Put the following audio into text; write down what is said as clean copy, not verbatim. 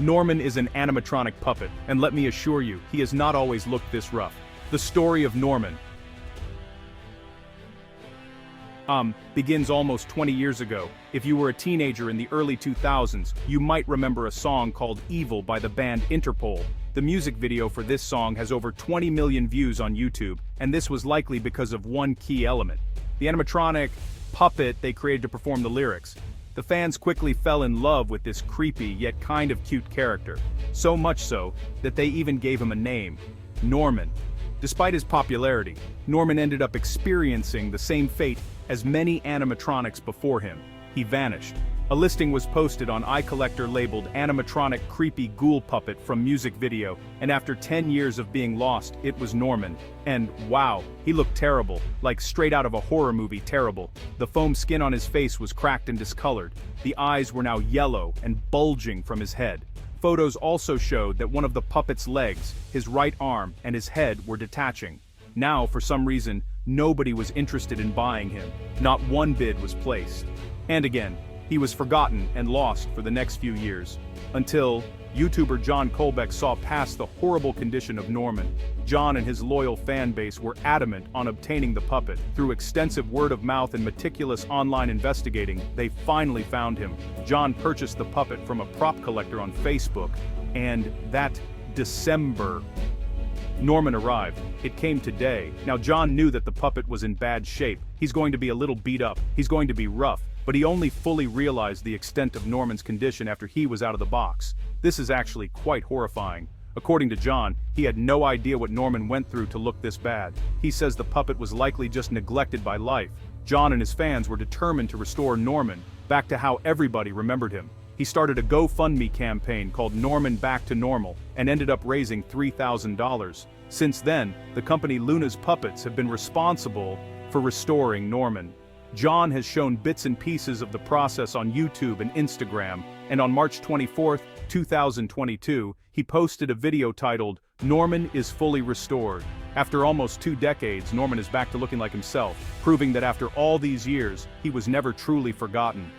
Norman is an animatronic puppet, and let me assure you, he has not always looked this rough. The story of Norman begins almost 20 years ago. If you were a teenager in the early 2000s, you might remember a song called Evil by the band Interpol. The music video for this song has over 20 million views on YouTube, and this was likely because of one key element: the animatronic puppet they created to perform the lyrics. The fans quickly fell in love with this creepy yet kind of cute character, so much so that they even gave him a name: Norman. Despite his popularity, Norman ended up experiencing the same fate as many animatronics before him. He vanished. A listing was posted on iCollector labeled "Animatronic Creepy Ghoul Puppet from Music Video," and after 10 years of being lost, it was Norman. And wow, he looked terrible, like straight out of a horror movie terrible. The foam skin on his face was cracked and discolored. The eyes were now yellow and bulging from his head. Photos also showed that one of the puppet's legs, his right arm, and his head were detaching. Now, for some reason, nobody was interested in buying him. Not one bid was placed. And again, he was forgotten and lost for the next few years. Until YouTuber John Colbeck saw past the horrible condition of Norman. John and his loyal fan base were adamant on obtaining the puppet. Through extensive word of mouth and meticulous online investigating, they finally found him. John purchased the puppet from a prop collector on Facebook, and that December, Norman arrived. It came today. Now John knew that the puppet was in bad shape. He's going to be a little beat up. He's going to be rough. But he only fully realized the extent of Norman's condition after he was out of the box. This is actually quite horrifying. According to John, he had no idea what Norman went through to look this bad. He says the puppet was likely just neglected by life. John and his fans were determined to restore Norman back to how everybody remembered him. He started a GoFundMe campaign called Norman Back to Normal and ended up raising $3,000. Since then, the company Luna's Puppets have been responsible for restoring Norman. John has shown bits and pieces of the process on YouTube and Instagram, and on March 24, 2022, he posted a video titled, "Norman is fully restored." After almost 2 decades, Norman is back to looking like himself, proving that after all these years, he was never truly forgotten.